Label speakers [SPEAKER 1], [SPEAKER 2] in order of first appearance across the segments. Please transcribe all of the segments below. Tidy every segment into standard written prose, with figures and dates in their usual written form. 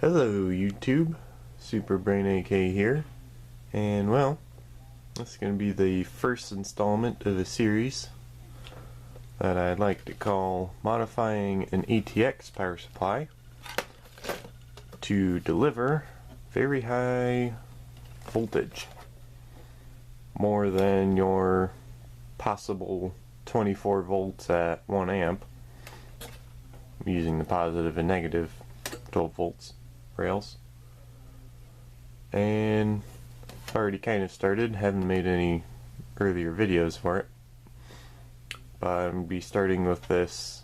[SPEAKER 1] Hello YouTube, Superbrain AK here, and well, this is going to be the first installment of a series that I'd like to call Modifying an ATX Power Supply to Deliver Very High Voltage, more than your possible 24 volts at 1 amp, using the positive and negative 12 volts rails. And I've already kind of started, haven't made any earlier videos for it, but I'm going to be starting with this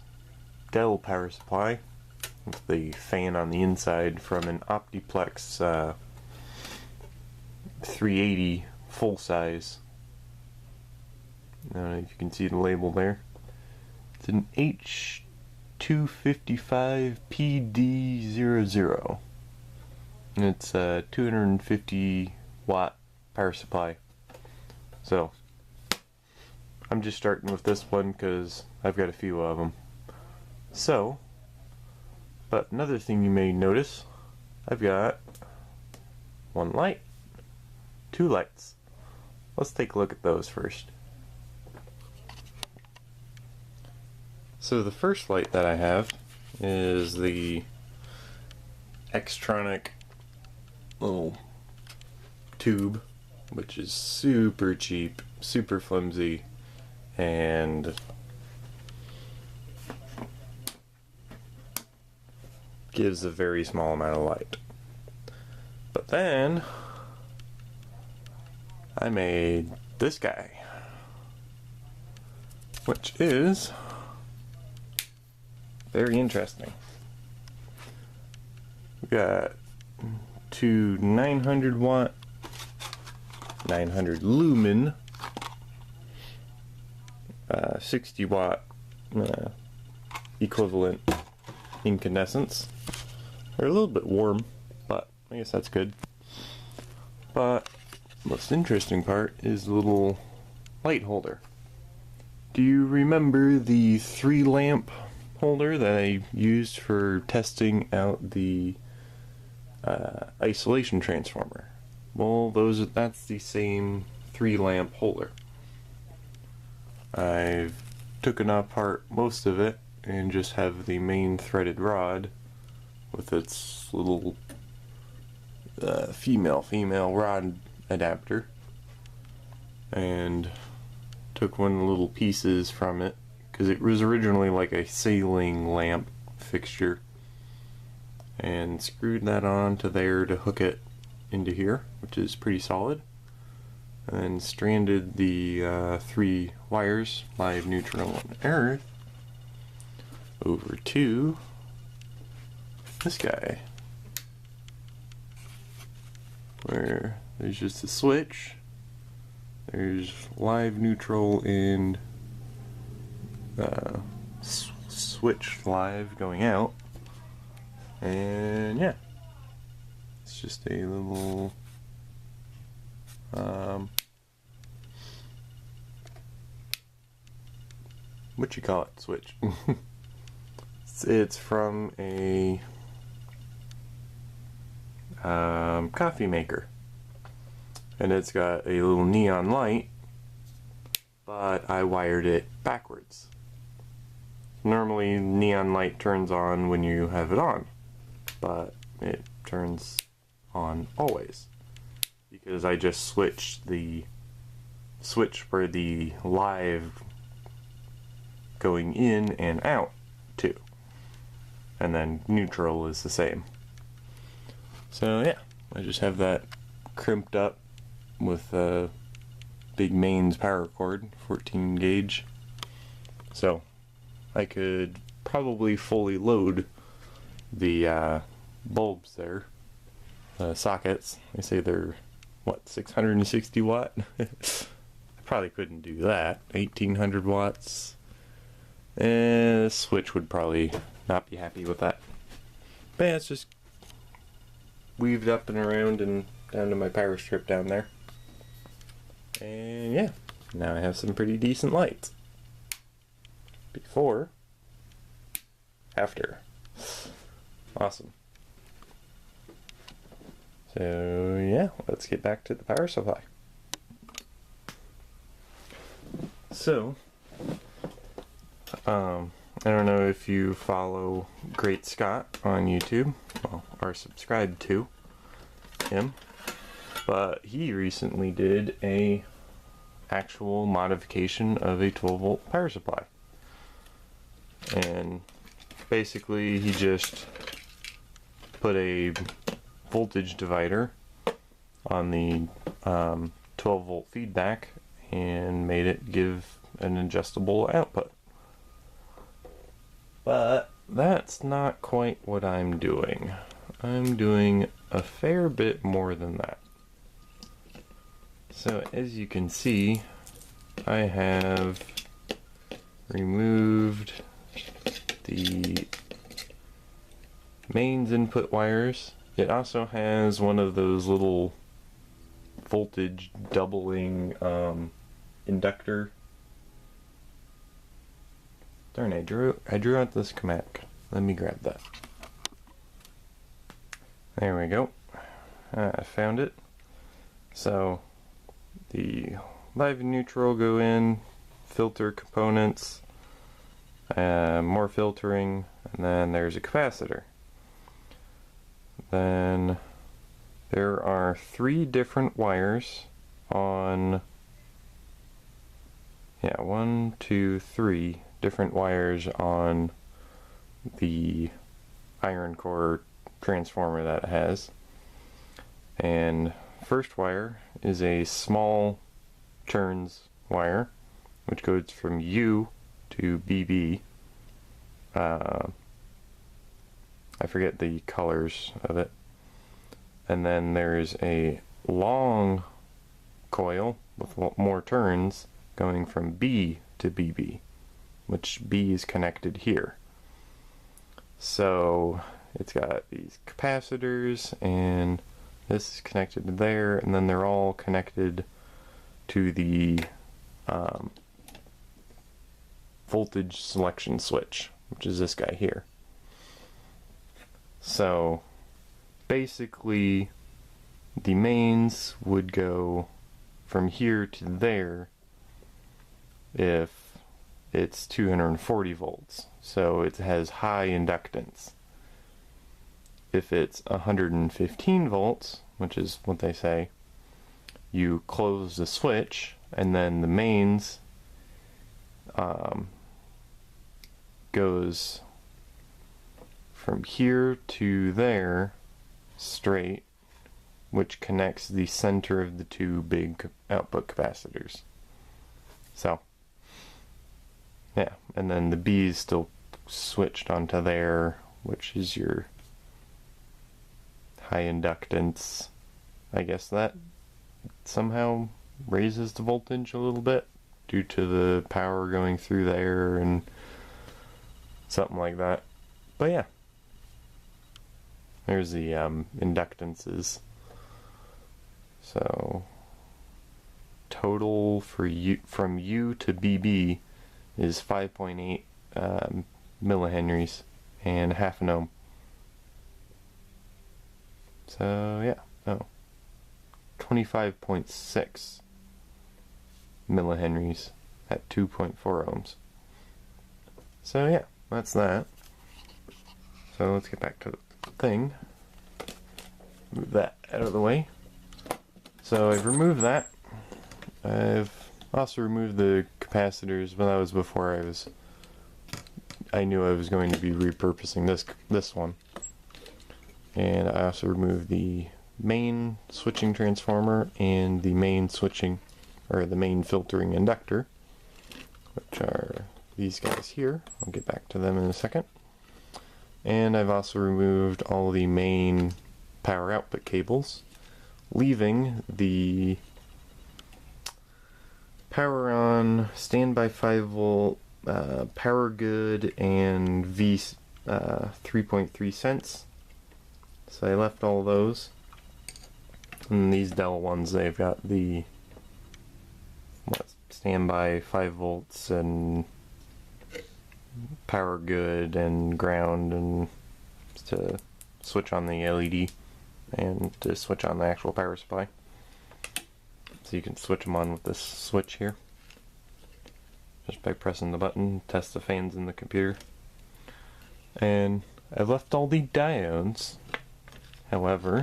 [SPEAKER 1] Dell power supply with the fan on the inside from an Optiplex 380 full size. I don't know if you can see the label there. It's an H255PD00. And it's a 250 watt power supply. So I'm just starting with this one because I've got a few of them. So, but another thing you may notice, I've got one light, two lights. Let's take a look at those first. So the first light that I have is the Xtronic little tube, which is super cheap, super flimsy, and gives a very small amount of light. But then I made this guy, which is very interesting. We got two 900 watt, 900 lumen, 60 watt equivalent incandescents. They're a little bit warm, but I guess that's good. But the most interesting part is the little light holder. Do you remember the 3 lamp holder that I used for testing out the isolation transformer? Well, that's the same 3 lamp holder. I've taken apart most of it and just have the main threaded rod with its little female rod adapter, and took one of the little pieces from it because it was originally like a ceiling lamp fixture, and screwed that on to there to hook it into here, which is pretty solid, and then stranded the 3 wires, live, neutral, and earth, over to this guy, where there's just a switch, there's live, neutral, and switch live going out. And yeah, it's just a little what you call it, switch. It's from a coffee maker, and it's got a little neon light, but I wired it backwards. Normally neon light turns on when you have it on, but it turns on always because I just switched the switch for the live going in and out to, and then neutral is the same. So yeah, I just have that crimped up with a big mains power cord, 14 gauge, so I could probably fully load the bulbs there, sockets. They say they're, what, 660 watt? I probably couldn't do that. 1800 watts. And the switch would probably not be happy with that. But yeah, it's just weaved up and around and down to my power strip down there. And yeah, now I have some pretty decent lights. Before, after. Awesome. So yeah, let's get back to the power supply. So, I don't know if you follow Great Scott on YouTube, well, or subscribed to him, but he recently did a actual modification of a 12-volt power supply. And basically he just put a voltage divider on the 12-volt feedback and made it give an adjustable output. But that's not quite what I'm doing. I'm doing a fair bit more than that. So as you can see, I have removed the mains input wires. It also has one of those little voltage doubling inductor. Darn, I drew out the schematic. Let me grab that. There we go. I found it. So the live and neutral go in, filter components, more filtering, and then there's a capacitor. Then there are 3 different wires on, 1, 2, 3 different wires on the iron core transformer that it has. And first wire is a small turns wire, which goes from U to BB. I forget the colors of it. And then there's a long coil with more turns going from B to BB, which B is connected here. So it's got these capacitors, and this is connected to there, and then they're all connected to the voltage selection switch, which is this guy here. So basically the mains would go from here to there if it's 240 volts, so it has high inductance. If it's 115 volts, which is what they say, you close the switch, and then the mains goes from here to there straight, which connects the center of the 2 big output capacitors. So yeah, and then the B is still switched onto there, which is your high inductance. I guess that somehow raises the voltage a little bit due to the power going through there and something like that. But yeah, there's the inductances. So total for U, from U to BB, is 5.8 millihenries and half an ohm. So yeah, 25.6 millihenries at 2.4 ohms. So yeah, that's that. So let's get back to the thing. Move that out of the way. So I've removed that. I've also removed the capacitors, but that was before I knew I was going to be repurposing this one. And I also removed the main switching transformer and the main switching, or the main filtering inductor, which are these guys here. I'll get back to them in a second. And I've also removed all the main power output cables, leaving the power on, standby 5 volt, power good, and V 3.3 cents. So I left all those. And these Dell ones, they've got the standby 5 volts and power good and ground, and to switch on the LED. and to switch on the actual power supply. So you can switch them on with this switch here, just by pressing the button, test the fans in the computer. And I left all the diodes, however,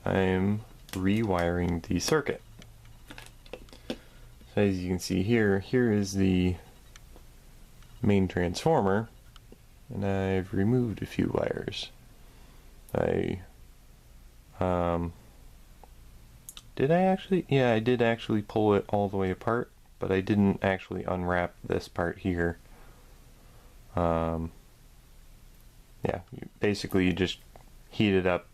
[SPEAKER 1] I'm rewiring the circuit. So as you can see here, here is the main transformer, and I've removed a few wires. Did I actually? Yeah, I did actually pull it all the way apart, but I didn't actually unwrap this part here. Yeah, basically you just heat it up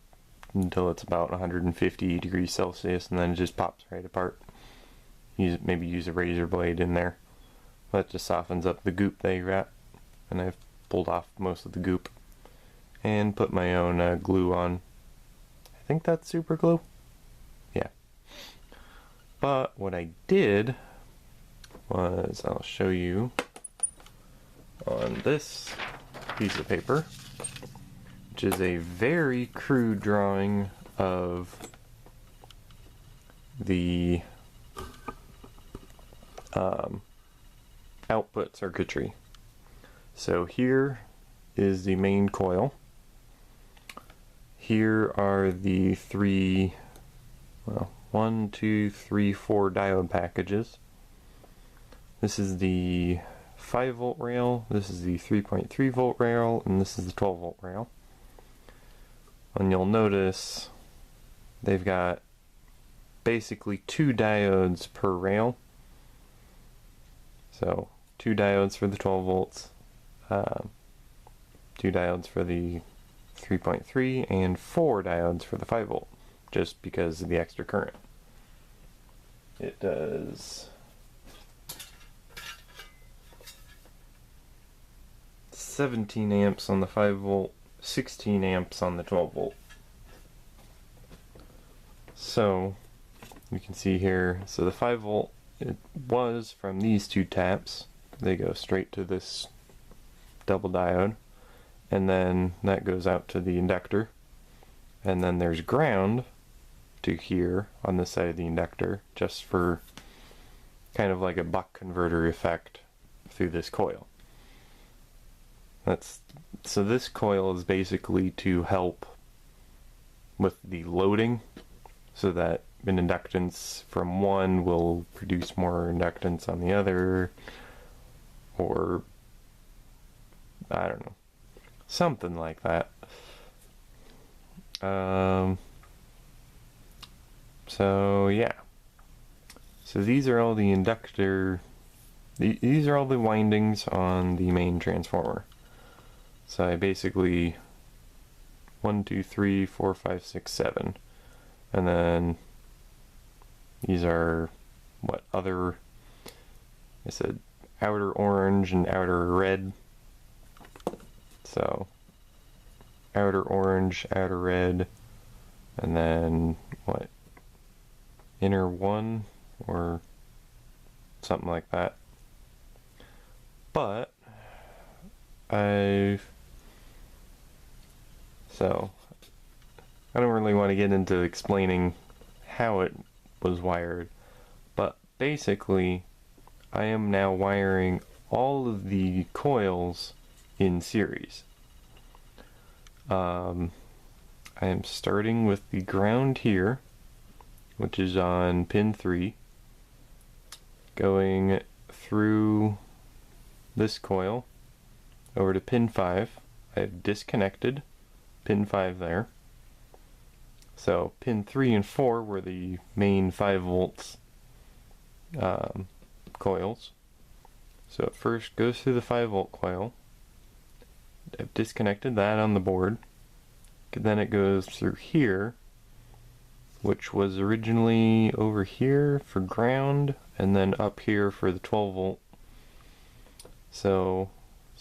[SPEAKER 1] until it's about 150 degrees Celsius, and then it just pops right apart. Maybe use a razor blade in there. That just softens up the goop they wrap, and I've pulled off most of the goop and put my own glue on. I think that's super glue. Yeah. But what I did was, I'll show you on this piece of paper, which is a very crude drawing of the output circuitry. So here is the main coil. Here are the three, well, 1, 2, 3, 4 diode packages. This is the 5 volt rail, this is the 3.3 volt rail, and this is the 12 volt rail. And you'll notice they've got basically 2 diodes per rail. So 2 diodes for the 12 volts, 2 diodes for the 3.3, and 4 diodes for the 5 volt, just because of the extra current. It does 17 amps on the 5 volt, 16 amps on the 12 volt. So you can see here, so the 5 volt, it was from these 2 taps. They go straight to this double diode, and then that goes out to the inductor, and then there's ground to here on this side of the inductor, just for kind of like a buck converter effect through this coil. So this coil is basically to help with the loading, so that an inductance from one will produce more inductance on the other, or I don't know, something like that. So yeah, so these are all the these are all the windings on the main transformer. So I basically 1, 2, 3, 4, 5, 6, 7, and then these are what other, I said outer orange and outer red. So outer orange, outer red, and then what, inner 1 or something like that. But I don't really want to get into explaining how it was wired, but basically I am now wiring all of the coils in series. I am starting with the ground here, which is on pin 3, going through this coil over to pin 5. I have disconnected pin 5 there. So pin 3 and 4 were the main 5 volts coils. So it first goes through the 5 volt coil. I've disconnected that on the board. Then it goes through here, which was originally over here for ground, and then up here for the 12 volt. So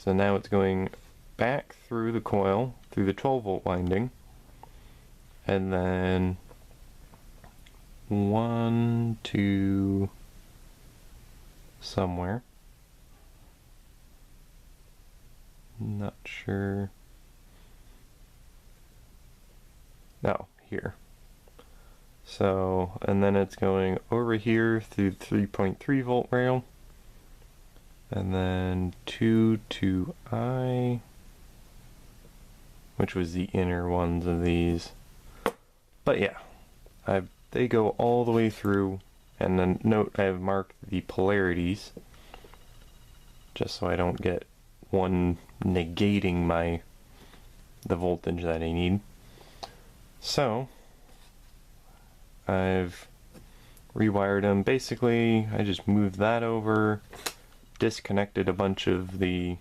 [SPEAKER 1] now it's going back through the coil, through the 12 volt winding, and then 1, 2, somewhere. Not sure. No, here. So, and then it's going over here through the 3.3 volt rail, and then 2 to I, which was the inner ones of these. But yeah, they go all the way through, and then note I have marked the polarities, just so I don't get one negating the voltage that I need. So I've rewired them. Basically, I just moved that over, disconnected a bunch of the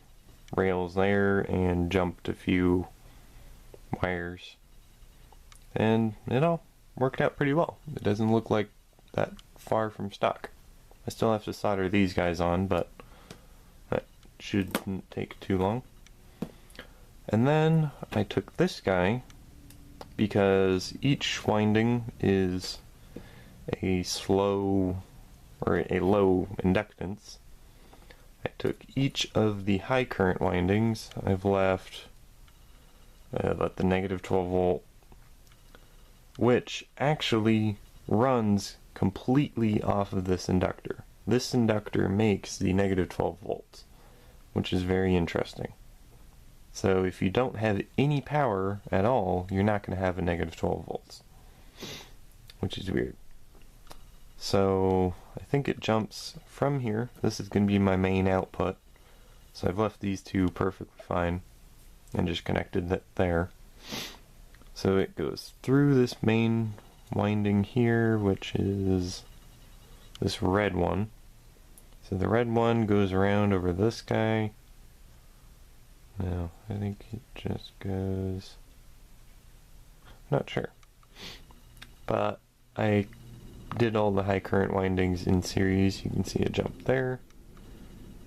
[SPEAKER 1] rails there, and jumped a few wires. And it all worked out pretty well. It doesn't look like that far from stock. I still have to solder these guys on, but that shouldn't take too long. And then I took this guy, because each winding is a slow or a low inductance. I took each of the high current windings. I've left about the negative 12 volt, which actually runs completely off of this inductor. This inductor makes the negative 12 volts, which is very interesting. So if you don't have any power at all, you're not going to have a negative 12 volts, which is weird. So I think it jumps from here. This is going to be my main output. So I've left these two perfectly fine and just connected that there. So it goes through this main winding here, which is this red one. So the red one goes around over this guy. No, I think it just goes... not sure. But I did all the high current windings in series. You can see a jump there,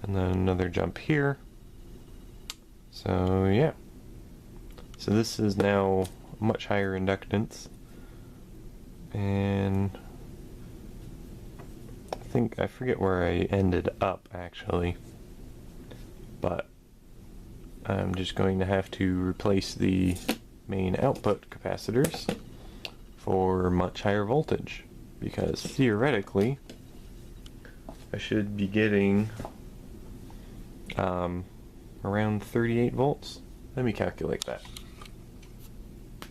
[SPEAKER 1] and then another jump here. So yeah. So this is now much higher inductance. And I forget where I ended up actually. But I'm just going to have to replace the main output capacitors for much higher voltage, because theoretically I should be getting around 38 volts. Let me calculate that.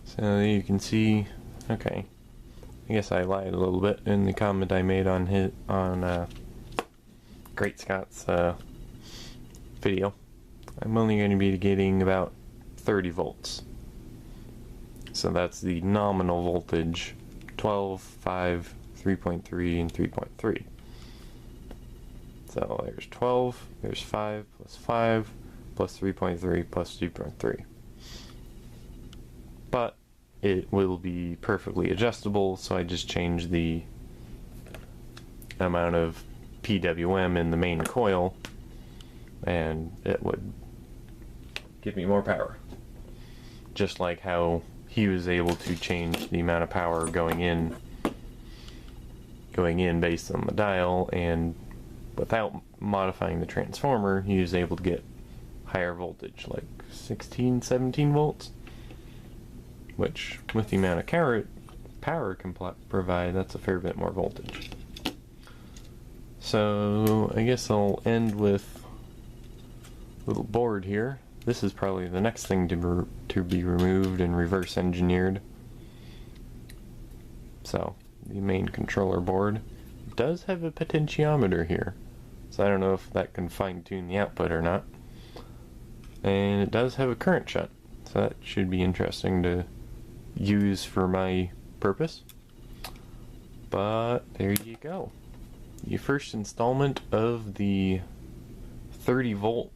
[SPEAKER 1] So you can see, okay, I guess I lied a little bit in the comment I made on Great Scott's video. I'm only going to be getting about 30 volts. So that's the nominal voltage: 12, 5, 3.3, and 3.3. So there's 12, there's 5, plus 5, plus 3.3, plus 3.3. But it will be perfectly adjustable, so I just change the amount of PWM in the main coil, and it would give me more power. Just like how he was able to change the amount of power going in based on the dial, and without modifying the transformer, he was able to get higher voltage, like 16, 17 volts, which with the amount of power can provide, that's a fair bit more voltage. So I guess I'll end with a little board here. This is probably the next thing to be removed and reverse engineered. So the main controller board does have a potentiometer here, so I don't know if that can fine-tune the output or not. And it does have a current shunt, so that should be interesting to use for my purpose. But there you go. The first installment of the 30 volt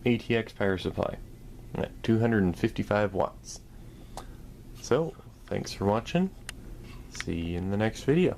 [SPEAKER 1] ATX power supply at 255 watts. So, thanks for watching. See you in the next video.